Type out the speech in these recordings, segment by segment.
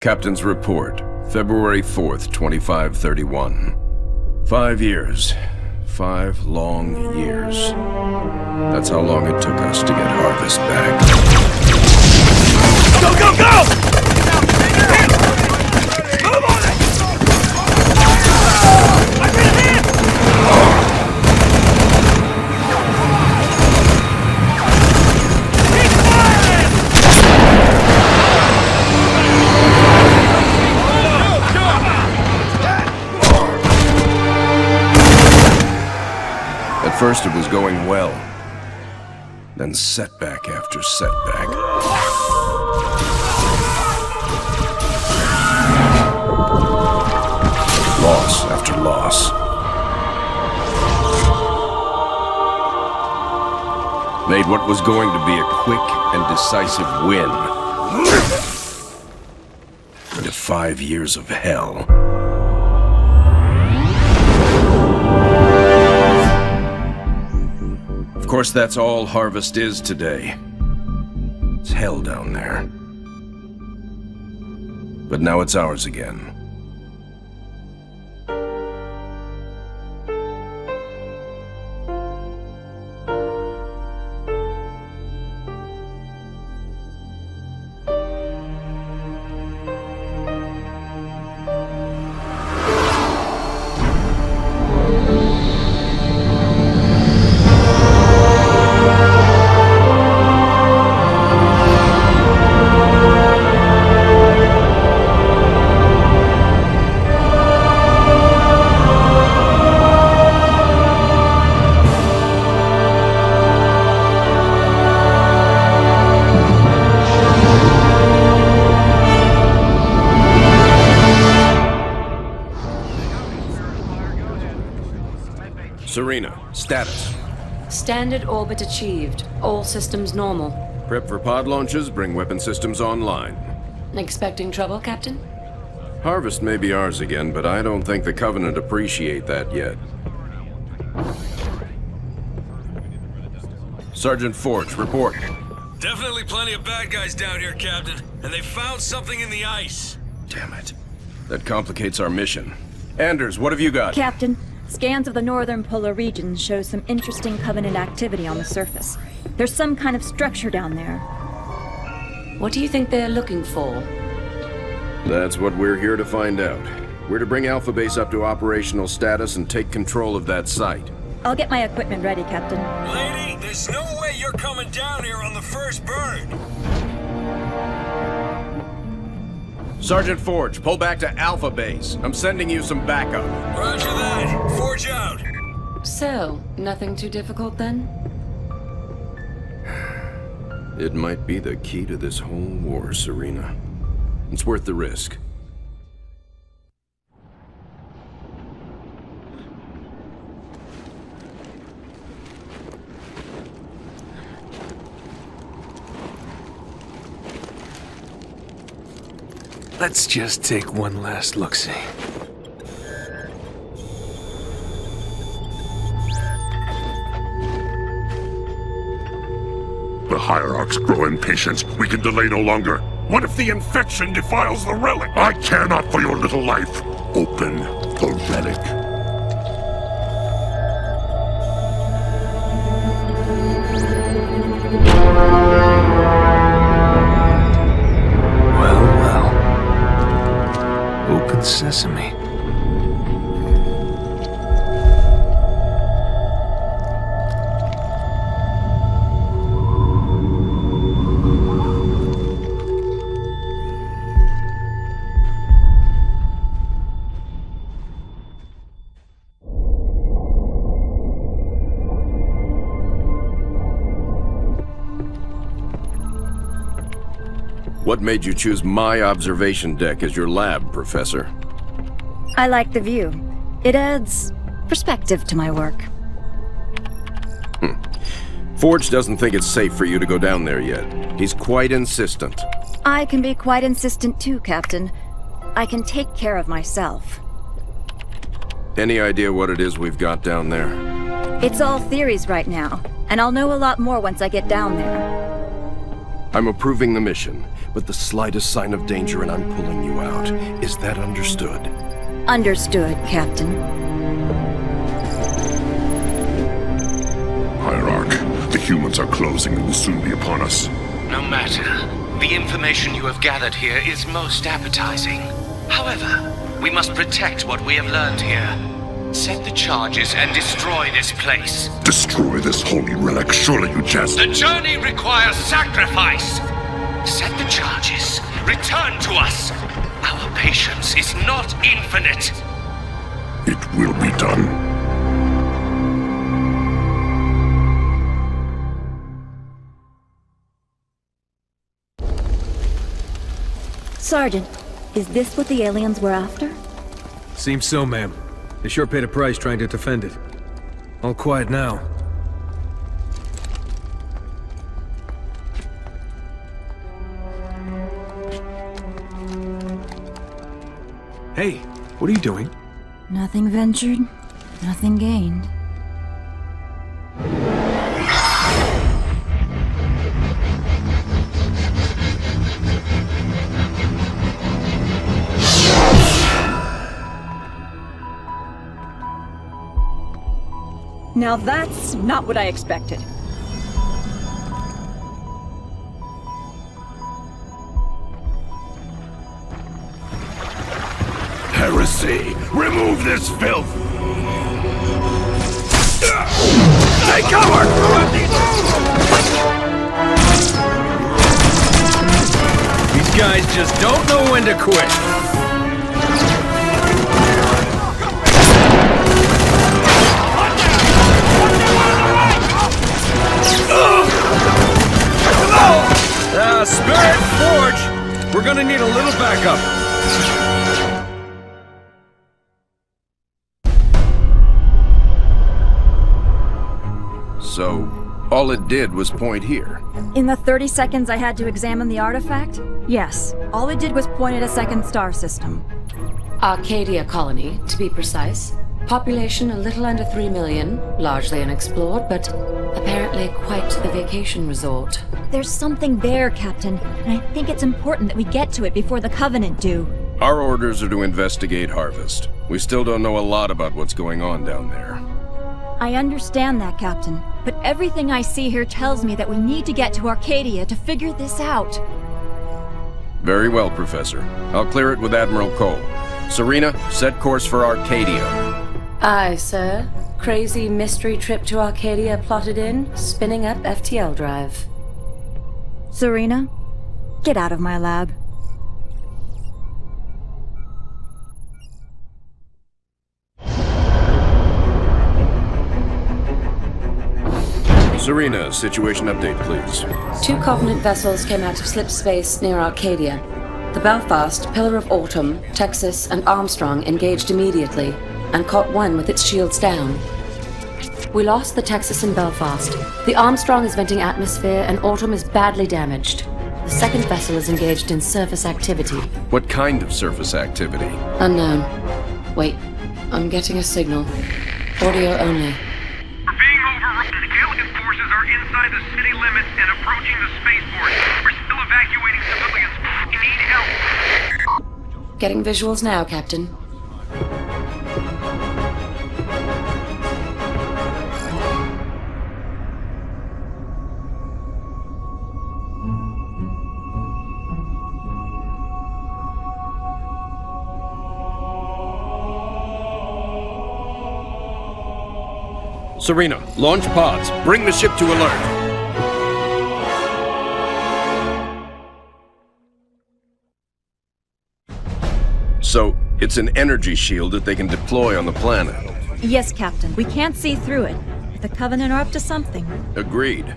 Captain's report, February 4th, 2531. 5 years. 5 long years. That's how long it took us to get Harvest back. Go, go, go! Move on it! I'm in here! Keep firing! At first it was going well. Then setback after setback. Loss after loss. Made what was going to be a quick and decisive win into 5 years of hell. Of course, that's all Harvest is today. It's hell down there. But now it's ours again. Serena, status. Standard orbit achieved. All systems normal. Prep for pod launches, bring weapon systems online. Expecting trouble, Captain? Harvest may be ours again, but I don't think the Covenant appreciate that yet. Sergeant Forge, report. Definitely plenty of bad guys down here, Captain. And they found something in the ice. Damn it. That complicates our mission. Anders, what have you got? Captain, scans of the northern polar region show some interesting Covenant activity on the surface. There's some kind of structure down there. What do you think they're looking for? That's what we're here to find out. We're to bring Alpha Base up to operational status and take control of that site. I'll get my equipment ready, Captain. Lady, there's no way you're coming down here on the first bird. Sergeant Forge, pull back to Alpha Base. I'm sending you some backup. Roger that. Forge out. So, nothing too difficult then? It might be the key to this whole war, Serena. It's worth the risk. Let's just take one last look-see. The Hierarchs grow impatient. We can delay no longer. What if the infection defiles the relic? I care not for your little life. Open the relic. Open sesame. What made you choose my observation deck as your lab, Professor? I like the view. It adds perspective to my work. Forge doesn't think it's safe for you to go down there yet. He's quite insistent. I can be quite insistent too, Captain. I can take care of myself. Any idea what it is we've got down there? It's all theories right now, and I'll know a lot more once I get down there. I'm approving the mission, but the slightest sign of danger and I'm pulling you out. Is that understood? Understood, Captain. Hierarch, the humans are closing and will soon be upon us. No matter. The information you have gathered here is most appetizing. However, we must protect what we have learned here. Set the charges and destroy this place. Destroy this holy relic, surely you jest. The journey requires sacrifice. Set the charges. Return to us. Our patience is not infinite. It will be done. Sergeant, is this what the aliens were after? Seems so, ma'am. They sure paid a price trying to defend it. All quiet now. Hey, what are you doing? Nothing ventured, nothing gained. Now that's not what I expected. Heresy! Remove this filth! Take cover! These guys just don't know when to quit. Spirit Forge! We're gonna need a little backup. So, all it did was point here. In the 30 seconds I had to examine the artifact? Yes. All it did was point at a second star system. Arcadia colony, to be precise. Population a little under 3 million, largely unexplored, but apparently quite the vacation resort. There's something there, Captain, and I think it's important that we get to it before the Covenant do. Our orders are to investigate Harvest. We still don't know a lot about what's going on down there. I understand that, Captain, but everything I see here tells me that we need to get to Arcadia to figure this out. Very well, Professor. I'll clear it with Admiral Cole. Serena, set course for Arcadia. Aye, sir. Crazy mystery trip to Arcadia plotted in, spinning up FTL drive. Serena, get out of my lab. Serena, situation update, please. 2 Covenant vessels came out of slip space near Arcadia. The Belfast, Pillar of Autumn, Texas, and Armstrong engaged immediately, and caught one with its shields down. We lost the Texas and Belfast. The Armstrong is venting atmosphere, and Autumn is badly damaged. The second vessel is engaged in surface activity. What kind of surface activity? Unknown. Wait, I'm getting a signal. Audio only. We're being overrun. Alien forces are inside the city limits and approaching the spaceport. We're still evacuating civilians. We need help. Getting visuals now, Captain. Serena, launch pods. Bring the ship to alert. So, it's an energy shield that they can deploy on the planet. Yes, Captain. We can't see through it. The Covenant are up to something. Agreed.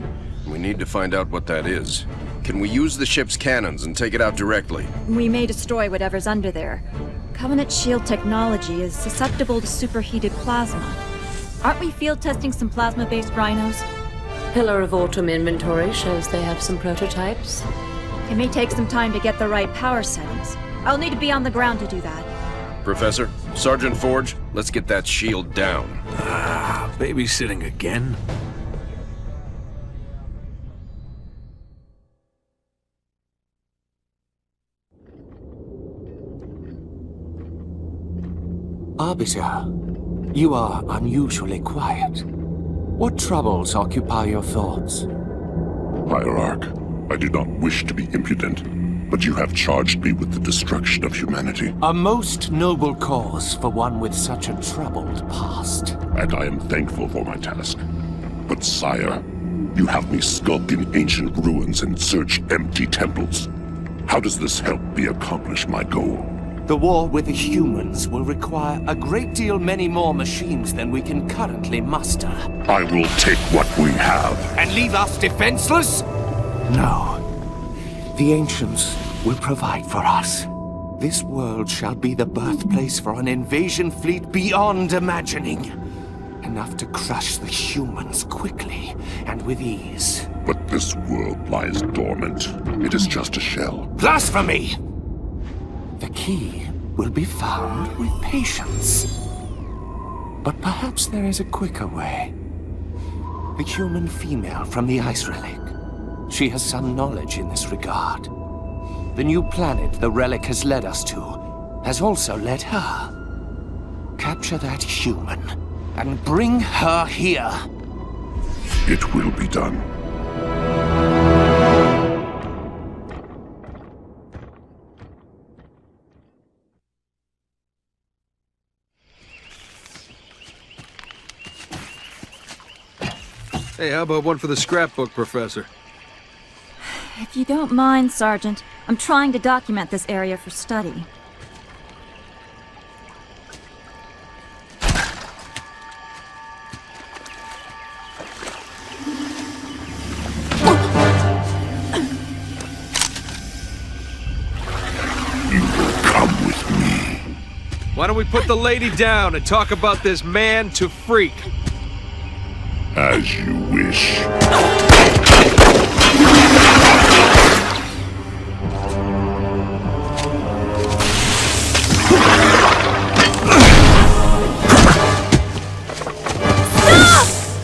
We need to find out what that is. Can we use the ship's cannons and take it out directly? We may destroy whatever's under there. Covenant shield technology is susceptible to superheated plasma. Aren't we field testing some plasma-based rhinos? Pillar of Autumn inventory shows they have some prototypes. It may take some time to get the right power settings. I'll need to be on the ground to do that. Professor, Sergeant Forge, let's get that shield down. Babysitting again? Arbiter, you are unusually quiet. What troubles occupy your thoughts? Hierarch, I do not wish to be impudent, but you have charged me with the destruction of humanity. A most noble cause for one with such a troubled past. And I am thankful for my task. But sire, you have me skulk in ancient ruins and search empty temples. How does this help me accomplish my goal? The war with the humans will require a great deal many more machines than we can currently muster. I will take what we have. And leave us defenseless? No. The ancients will provide for us. This world shall be the birthplace for an invasion fleet beyond imagining. Enough to crush the humans quickly and with ease. But this world lies dormant. It is just a shell. Blasphemy! The key will be found with patience. But perhaps there is a quicker way. The human female from the ice relic. She has some knowledge in this regard. The new planet the relic has led us to has also led her. Capture that human and bring her here. It will be done. Hey, how about one for the scrapbook, Professor? If you don't mind, Sergeant, I'm trying to document this area for study. You will come with me. Why don't we put the lady down and talk about this man to freak? As you wish.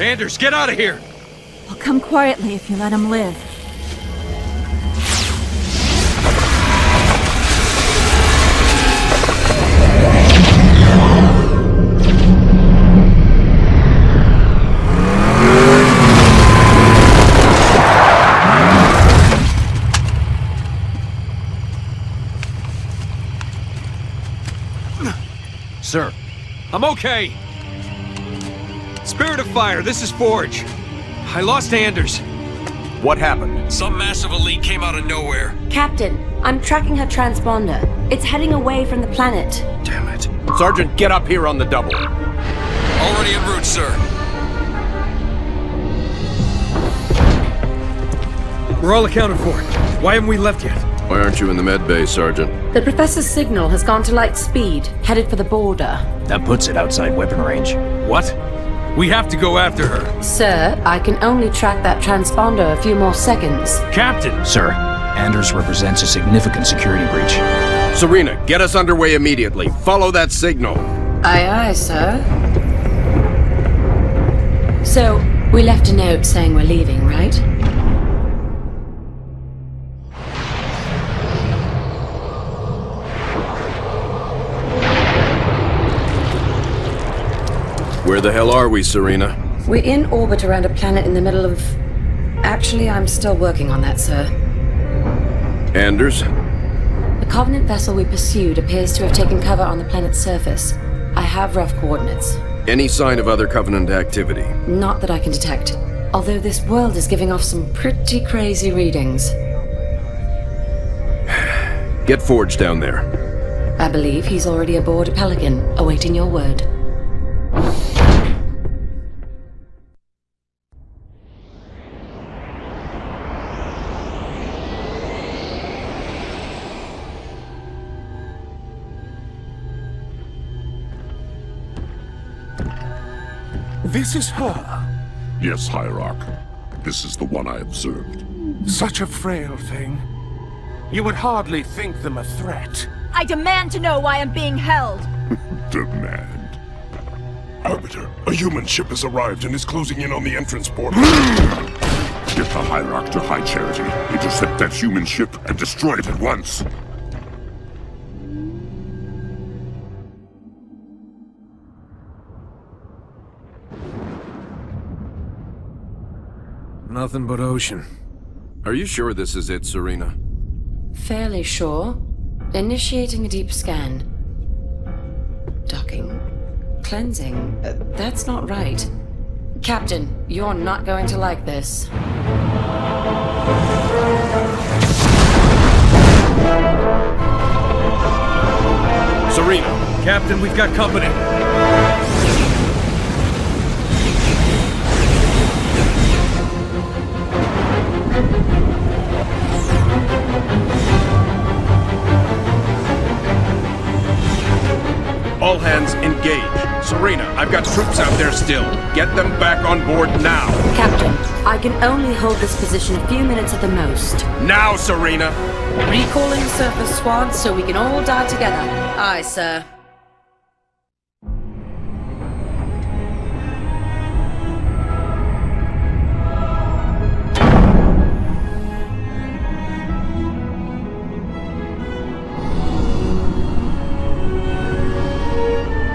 Anders, get out of here! I'll come quietly if you let him live. Sir. I'm okay. Spirit of Fire, this is Forge. I lost Anders. What happened? Some massive elite came out of nowhere. Captain, I'm tracking her transponder. It's heading away from the planet. Damn it. Sergeant, get up here on the double. Already en route, sir. We're all accounted for. Why haven't we left yet? Why aren't you in the med bay, Sergeant? The Professor's signal has gone to light speed, headed for the border. That puts it outside weapon range. What? We have to go after her. Sir, I can only track that transponder a few more seconds. Captain! Sir, Anders represents a significant security breach. Serena, get us underway immediately. Follow that signal. Aye, aye, sir. So, we left a note saying we're leaving, right? Where the hell are we, Serena? We're in orbit around a planet in the middle of... Actually, I'm still working on that, sir. Anders? The Covenant vessel we pursued appears to have taken cover on the planet's surface. I have rough coordinates. Any sign of other Covenant activity? Not that I can detect. Although this world is giving off some pretty crazy readings. Get Forge down there. I believe he's already aboard a Pelican, awaiting your word. This is her. Yes, Hierarch. This is the one I observed. Such a frail thing. You would hardly think them a threat. I demand to know why I'm being held. Demand. Arbiter, a human ship has arrived and is closing in on the entrance port. Get the Hierarch to High Charity. Intercept that human ship and destroy it at once. Nothing but ocean. Are you sure this is it, Serena? Fairly sure. Initiating a deep scan. Docking. Cleansing. That's not right. Captain, you're not going to like this. Serena! Captain, we've got company. All hands engage. Serena, I've got troops out there still. Get them back on board now. Captain, I can only hold this position a few minutes at the most. Now, Serena! Recalling surface squad so we can all die together. Aye, sir.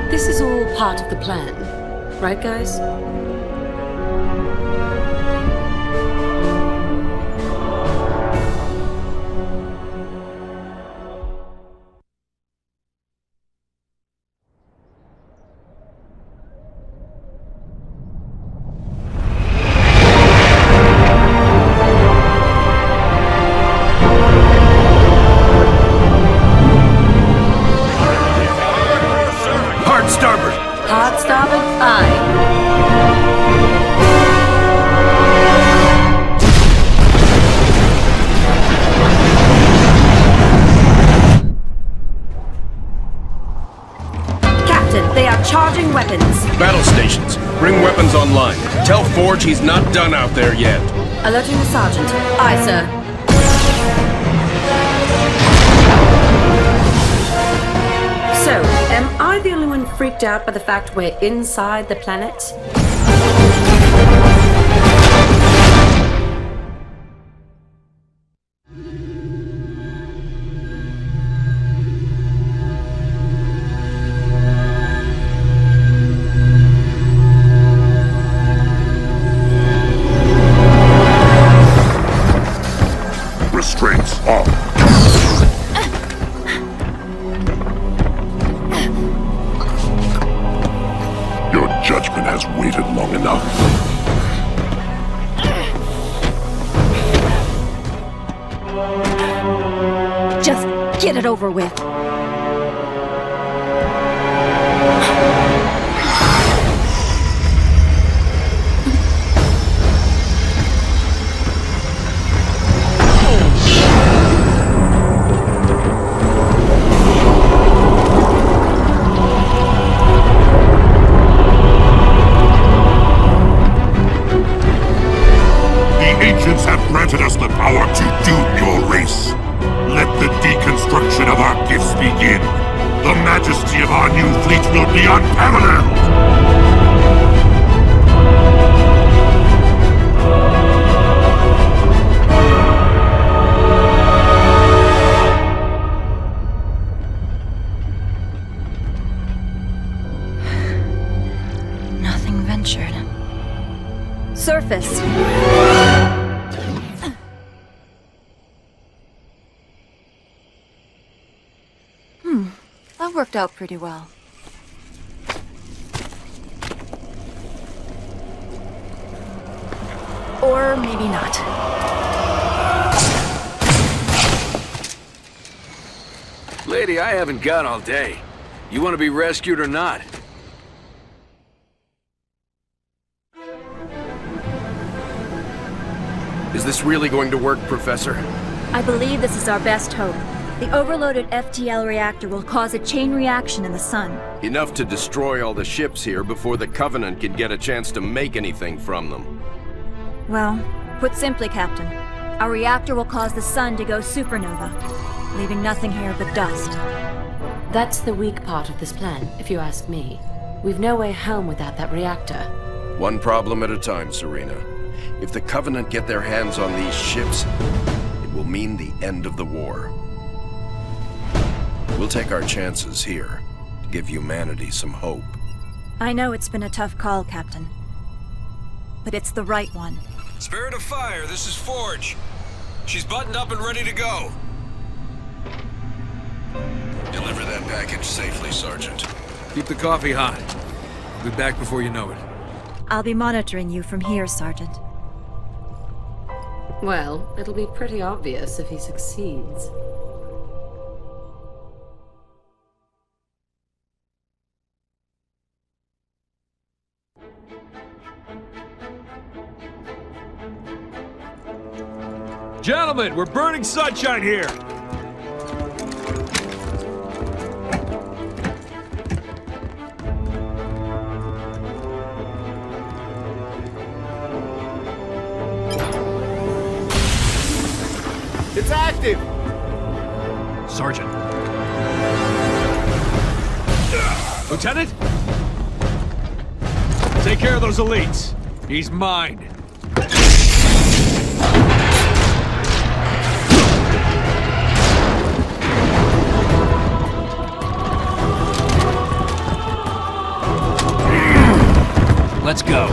This is all part of the plan, right, guys? Hard starboard! Hard starboard, aye. Captain, they are charging weapons. Battle stations, bring weapons online. Tell Forge he's not done out there yet. Alerting the sergeant. Aye, sir. So, am I the only one freaked out by the fact we're inside the planet? Restraints off. Your judgment has waited long enough. Just get it over with. The ancients have granted us the power to doom your race. Let the deconstruction of our gifts begin. The majesty of our new fleet will be unparalleled. Nothing ventured. Surface. That worked out pretty well. Or maybe not. Lady, I haven't got all day. You want to be rescued or not? Is this really going to work, Professor? I believe this is our best hope. The overloaded FTL reactor will cause a chain reaction in the sun. Enough to destroy all the ships here before the Covenant can get a chance to make anything from them. Well, put simply, Captain, our reactor will cause the sun to go supernova, leaving nothing here but dust. That's the weak part of this plan, if you ask me. We've no way home without that reactor. One problem at a time, Serena. If the Covenant get their hands on these ships, it will mean the end of the war. We'll take our chances here to give humanity some hope. I know it's been a tough call, Captain. But it's the right one. Spirit of Fire, this is Forge. She's buttoned up and ready to go. Deliver that package safely, Sergeant. Keep the coffee hot. I'll be back before you know it. I'll be monitoring you from here, Sergeant. Well, it'll be pretty obvious if he succeeds. Gentlemen, we're burning sunshine here! It's active! Sergeant. Lieutenant? Take care of those elites. He's mine. Let's go.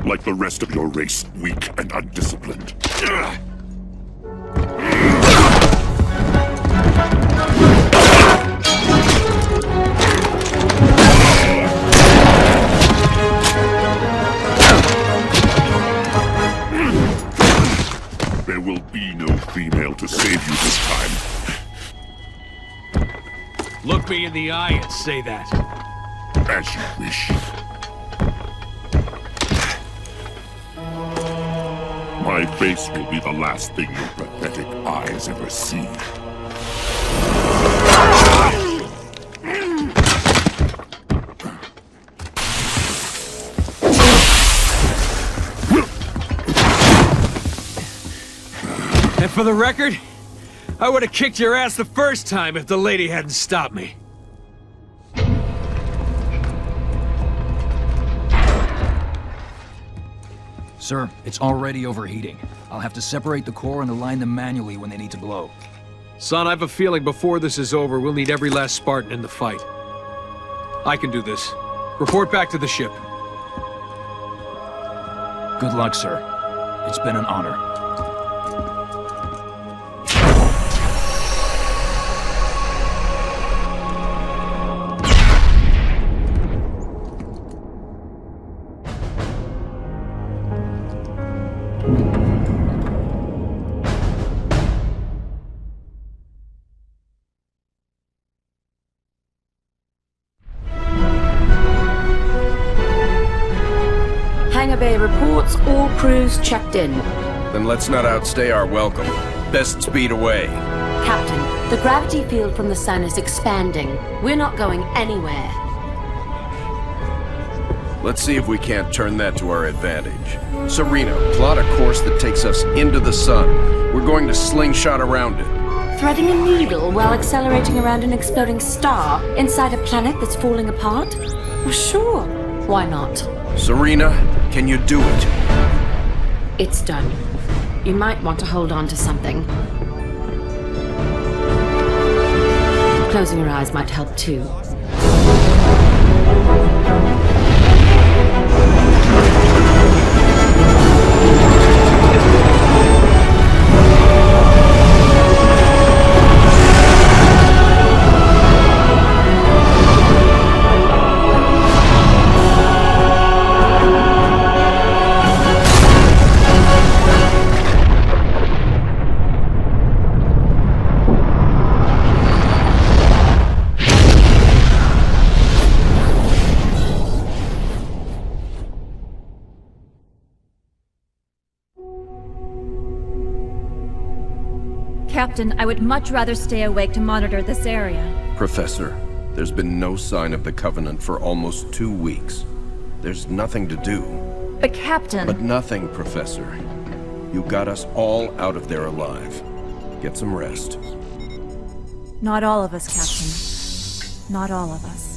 Like the rest of your race, weak and undisciplined. There will be no female to save you this time. Look me in the eye and say that. As you wish. My face will be the last thing your pathetic eyes ever see. And for the record, I would have kicked your ass the first time if the lady hadn't stopped me. Sir, it's already overheating. I'll have to separate the core and align them manually when they need to blow. Son, I have a feeling before this is over, we'll need every last Spartan in the fight. I can do this. Report back to the ship. Good luck, sir. It's been an honor. Hangar Bay reports all crews checked in. Then let's not outstay our welcome. Best speed away. Captain, the gravity field from the sun is expanding. We're not going anywhere. Let's see if we can't turn that to our advantage. Serena, plot a course that takes us into the sun. We're going to slingshot around it. Threading a needle while accelerating around an exploding star inside a planet that's falling apart? Well, sure. Why not? Serena, can you do it? It's done. You might want to hold on to something. Closing your eyes might help too. Captain, I would much rather stay awake to monitor this area. Professor, There's been no sign of the Covenant for almost 2 weeks. There's nothing to do. But Captain... But nothing, Professor. You got us all out of there alive. Get some rest. Not all of us, Captain. Not all of us.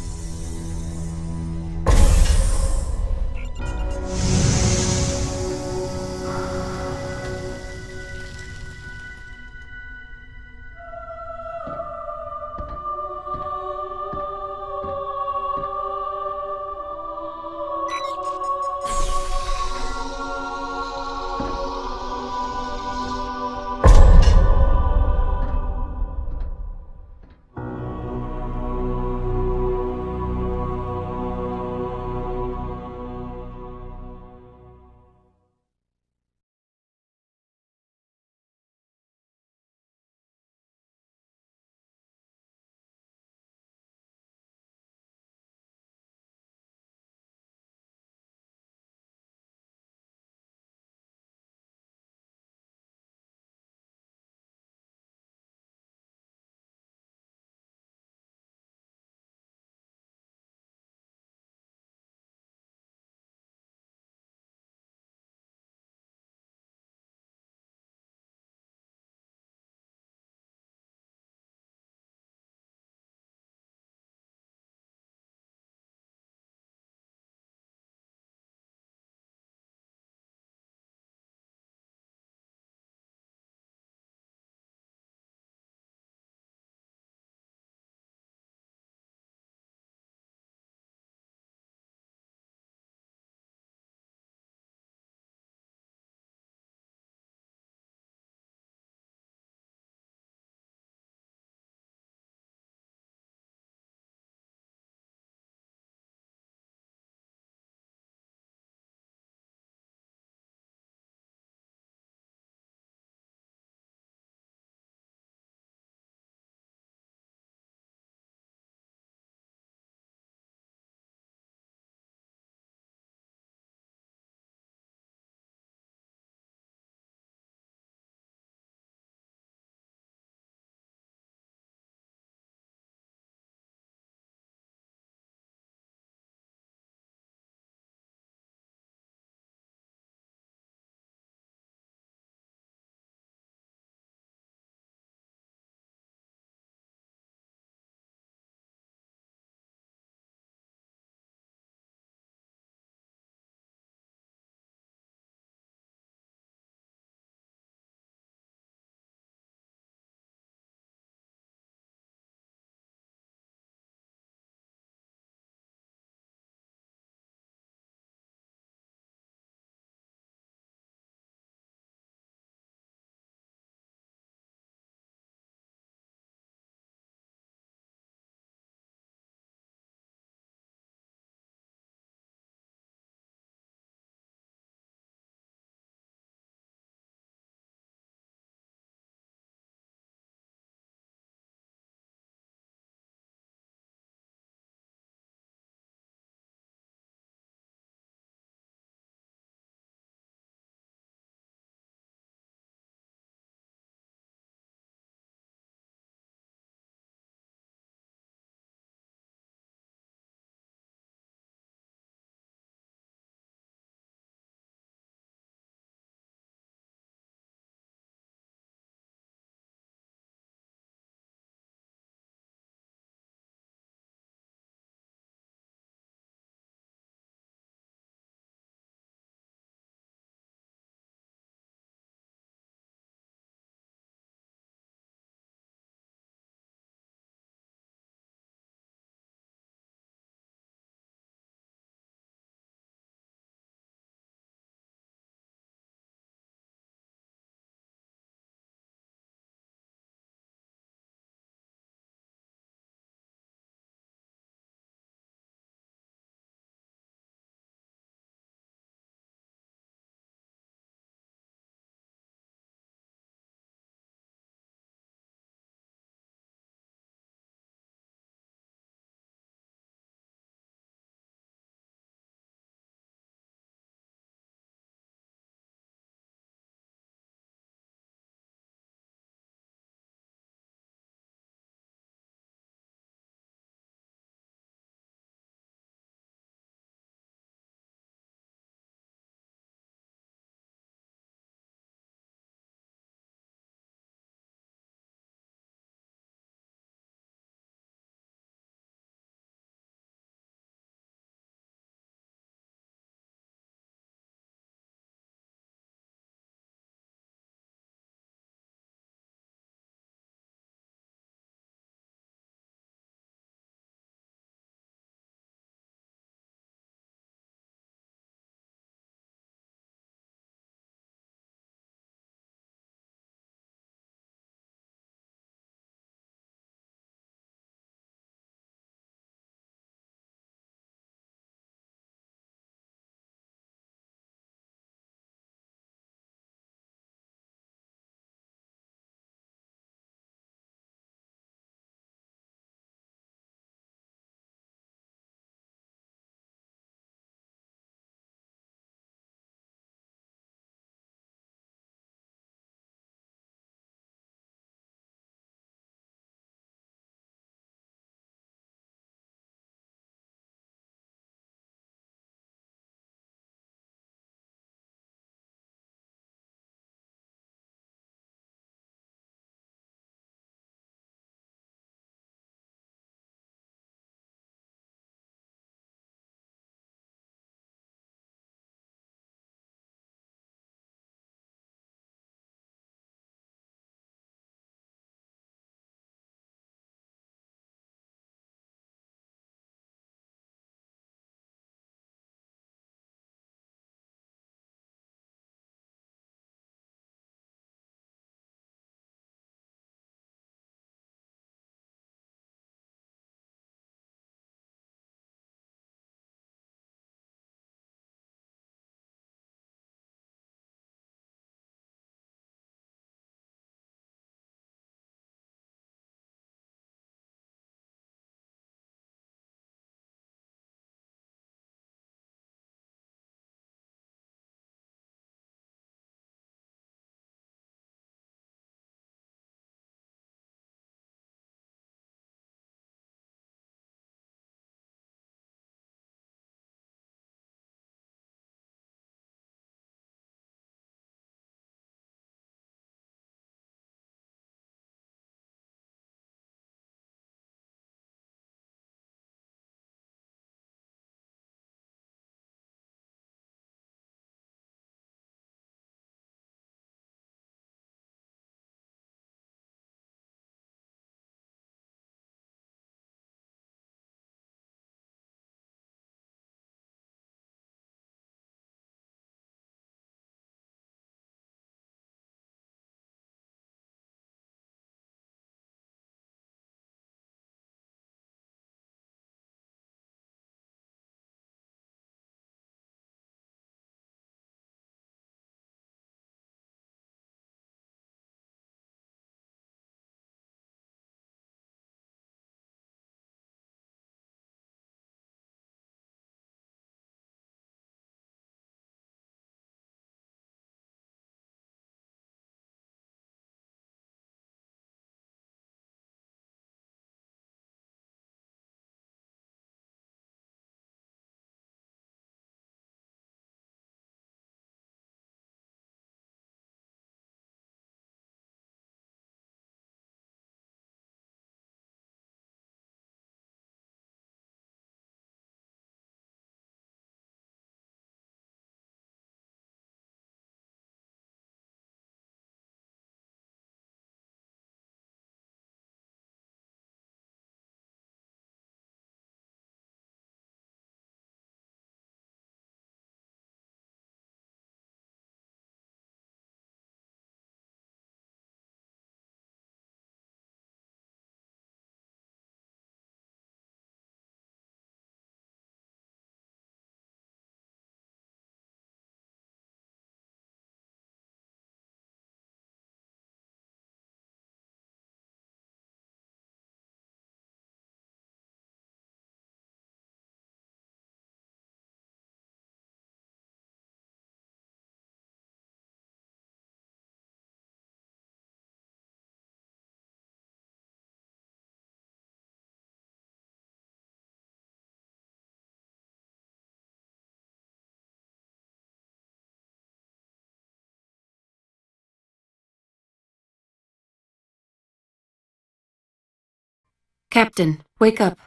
Captain, wake up.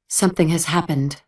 Something has happened.